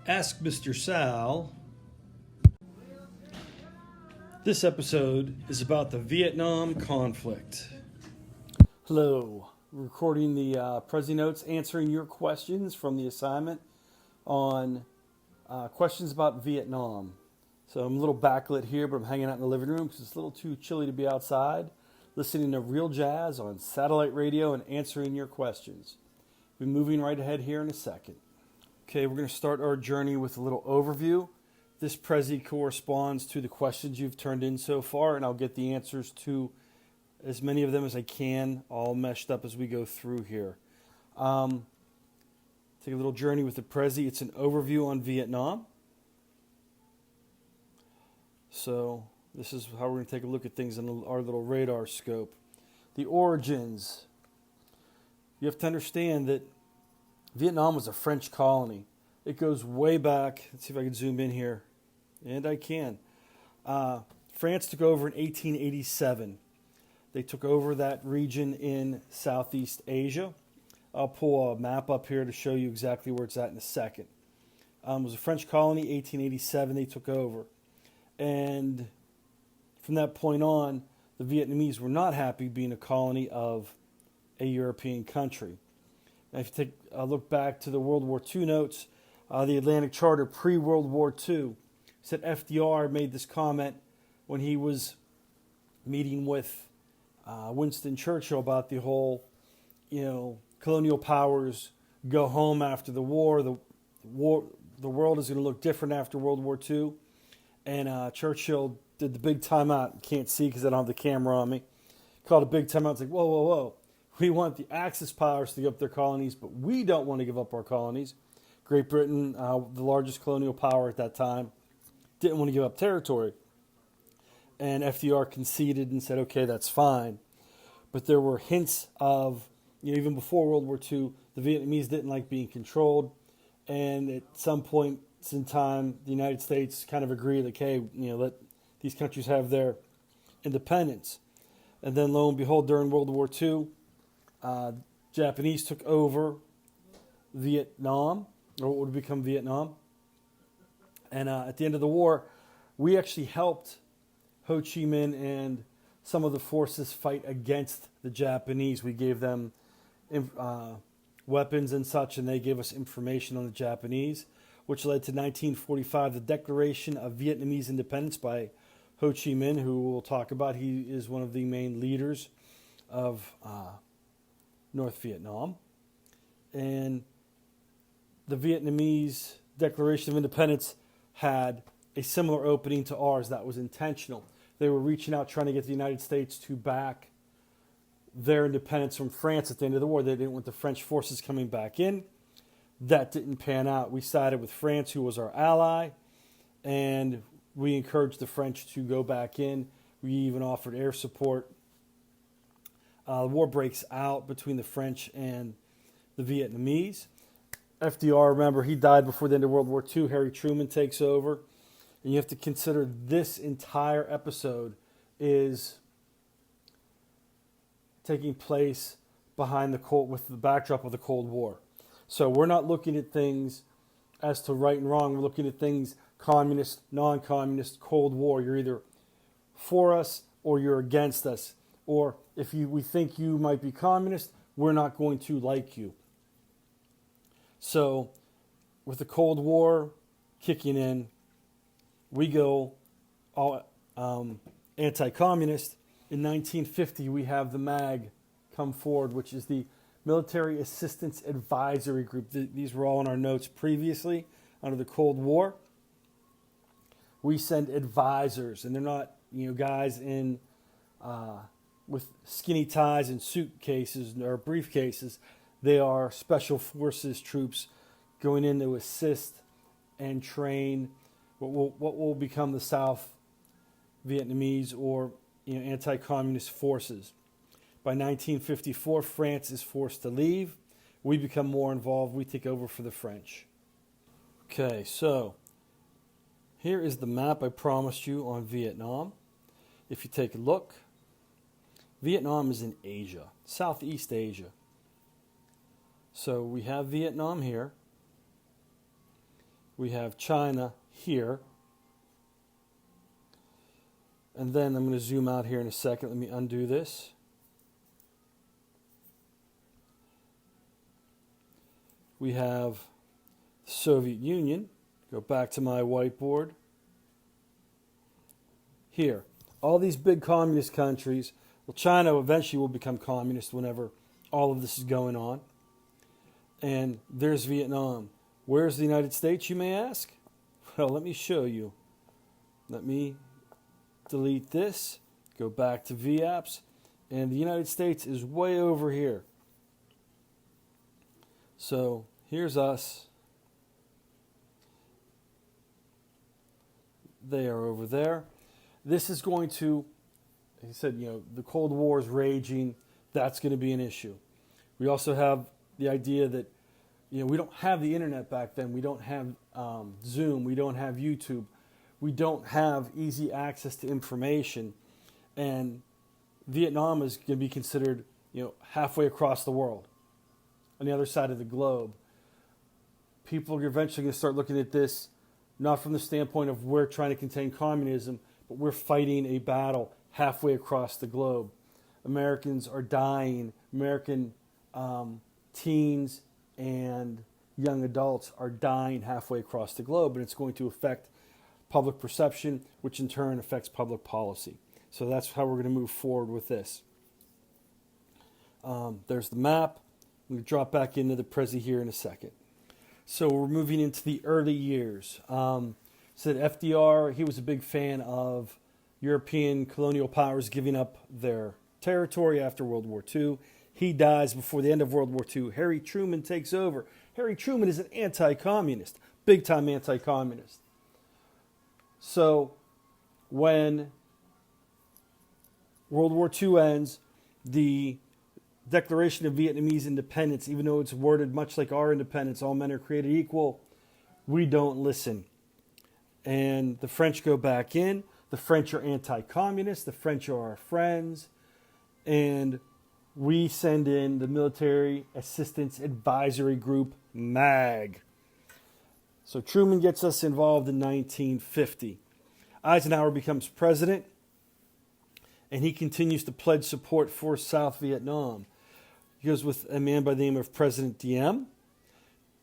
Ask Mr. Sal. This episode is about the Vietnam conflict. Hello. Recording the Prezi Notes, answering your questions from the assignment on questions about Vietnam. So I'm a little backlit here, but I'm hanging out in the living room because it's a little too chilly to be outside, listening to real jazz on satellite radio and answering your questions. We'll be moving right ahead here in a second. Okay, we're going to start our journey with a little overview. This Prezi corresponds to the questions you've turned in so far, and I'll get the answers to as many of them as I can, all meshed up as we go through here. Take a little journey with the Prezi. It's an overview on Vietnam. So this is how we're going to take a look at things in our little radar scope. The origins. You have to understand that Vietnam was a French colony. It goes way back. Let's see if I can zoom in here. And I can. France took over in 1887. They took over that region in Southeast Asia. I'll pull a map up here to show you exactly where it's at in a second. It was a French colony, 1887 they took over. And from that point on, the Vietnamese were not happy being a colony of a European country. Now, if you take a look back to the World War II notes, the Atlantic Charter pre-World War II said FDR made this comment when he was meeting with Winston Churchill about the whole, colonial powers go home after the war. The world is going to look different after World War II. And Churchill did the big timeout. Can't see because I don't have the camera on me. Called a big timeout. It's like, whoa. We want the Axis powers to give up their colonies, but we don't want to give up our colonies. Great Britain, the largest colonial power at that time, didn't want to give up territory. And FDR conceded and said, okay, that's fine. But there were hints of, even before World War II, the Vietnamese didn't like being controlled. And at some point in time, the United States kind of agreed, like, hey, let these countries have their independence. And then lo and behold, during World War II, Japanese took over Vietnam, or what would become Vietnam. And at the end of the war, we actually helped Ho Chi Minh and some of the forces fight against the Japanese. We gave them weapons and such, and they gave us information on the Japanese, which led to 1945, the Declaration of Vietnamese Independence by Ho Chi Minh, who we'll talk about. He is one of the main leaders of North Vietnam. And the Vietnamese Declaration of Independence had a similar opening to ours that was intentional. They were reaching out, trying to get the United States to back their independence from France at the end of the war. They didn't want the French forces coming back in. That didn't pan out. We sided with France, who was our ally, and we encouraged the French to go back in. We even offered air support. The war breaks out between the French and the Vietnamese. FDR, remember, he died before the end of World War II. Harry Truman takes over. And you have to consider this entire episode is taking place with the backdrop of the Cold War. So we're not looking at things as to right and wrong. We're looking at things communist, non-communist, Cold War. You're either for us or you're against us. Or if we think you might be communist, we're not going to like you. So with the Cold War kicking in, we go all anti-communist. In 1950, we have the MAG come forward, which is the Military Assistance Advisory Group. These were all in our notes previously under the Cold War. We send advisors, and they're not guys in with skinny ties and suitcases or briefcases. They are special forces troops going in to assist and train what will become the South Vietnamese or anti-communist forces. By 1954, France is forced to leave. We become more involved. We take over for the French. Okay, so here is the map I promised you on Vietnam. If you take a look, Vietnam is in Asia, Southeast Asia. So we have Vietnam here. We have China here. And then I'm going to zoom out here in a second. Let me undo this. We have the Soviet Union. Go back to my whiteboard. Here, all these big communist countries. Well, China eventually will become communist whenever all of this is going on. And there's Vietnam. Where's the United States, you may ask? Well, let me show you. Let me delete this, go back to VApps, and the United States is way over here. So here's us. They are over there. This is going to, he said, the Cold War is raging. That's going to be an issue. We also have the idea that, we don't have the internet back then. We don't have Zoom. We don't have YouTube. We don't have easy access to information. And Vietnam is going to be considered, halfway across the world, on the other side of the globe. People are eventually going to start looking at this, not from the standpoint of we're trying to contain communism, but we're fighting a battle halfway across the globe. Americans are dying. American teens and young adults are dying halfway across the globe, and it's going to affect public perception, which in turn affects public policy. So that's how we're going to move forward with this. There's the map. I'm going to drop back into the Prezi here in a second. So we're moving into the early years. Said FDR, he was a big fan of European colonial powers giving up their territory after World War II. He dies before the end of World War II. Harry Truman takes over. Harry Truman is an anti-communist, big-time anti-communist. So when World War II ends, the Declaration of Vietnamese Independence, even though it's worded much like our independence, all men are created equal, we don't listen. And the French go back in. The French are anti-communist. The French are our friends. And we send in the Military Assistance Advisory Group, MAG. So Truman gets us involved in 1950. Eisenhower becomes president, and he continues to pledge support for South Vietnam. He goes with a man by the name of President Diem.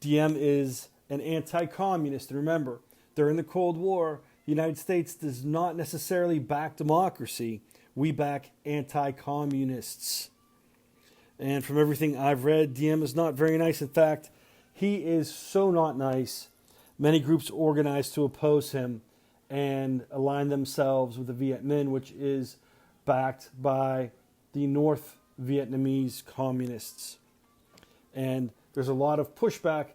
Diem is an anti-communist. And remember, during the Cold War, the United States does not necessarily back democracy. We back anti-communists. And from everything I've read, Diem is not very nice. In fact, he is so not nice. Many groups organized to oppose him and align themselves with the Viet Minh, which is backed by the North Vietnamese communists. And there's a lot of pushback.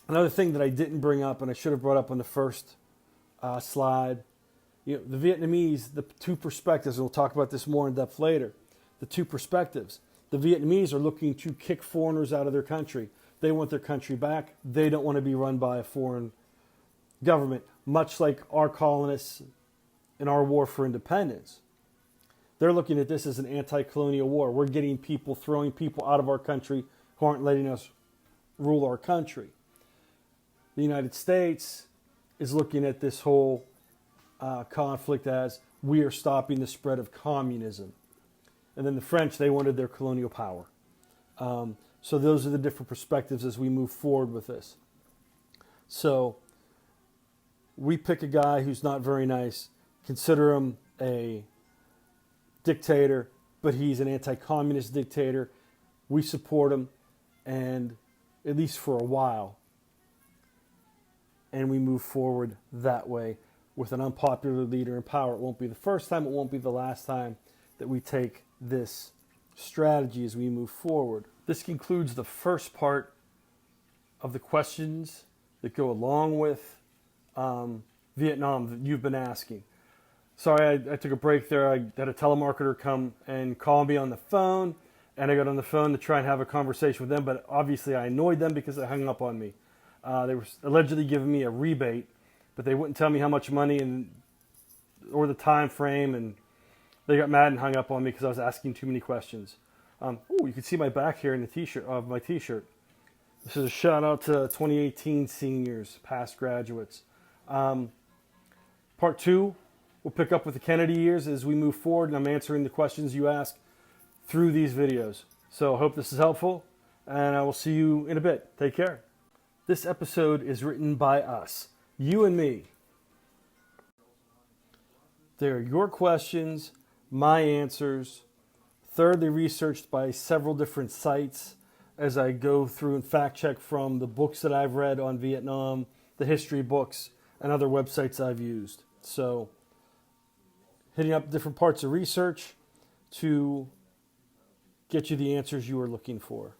Another thing that I didn't bring up, and I should have brought up on the first slide, the Vietnamese, the two perspectives, and we'll talk about this more in depth later, the two perspectives. The Vietnamese are looking to kick foreigners out of their country. They want their country back. They don't want to be run by a foreign government, much like our colonists in our war for independence. They're looking at this as an anti-colonial war. We're getting people, throwing people out of our country who aren't letting us rule our country. The United States is looking at this whole conflict as we are stopping the spread of communism. And then the French, they wanted their colonial power. So those are the different perspectives as we move forward with this. So we pick a guy who's not very nice, consider him a dictator, but he's an anti-communist dictator. We support him, and at least for a while. And we move forward that way with an unpopular leader in power. It won't be the first time, it won't be the last time that we take this strategy as we move forward. This concludes the first part of the questions that go along with Vietnam that you've been asking. Sorry, I took a break there. I had a telemarketer come and call me on the phone, and I got on the phone to try and have a conversation with them, but obviously I annoyed them because they hung up on me. They were allegedly giving me a rebate, but they wouldn't tell me how much money or the time frame, and they got mad and hung up on me because I was asking too many questions. You can see my back here in the t-shirt of my t-shirt. This is a shout out to 2018 seniors, past graduates. Part 2, we'll pick up with the Kennedy years as we move forward, and I'm answering the questions you ask through these videos. So I hope this is helpful, and I will see you in a bit. Take care. This episode is written by us, you and me. They're your questions, my answers, thoroughly researched by several different sites as I go through and fact check from the books that I've read on Vietnam, the history books, and other websites I've used. So, hitting up different parts of research to get you the answers you are looking for.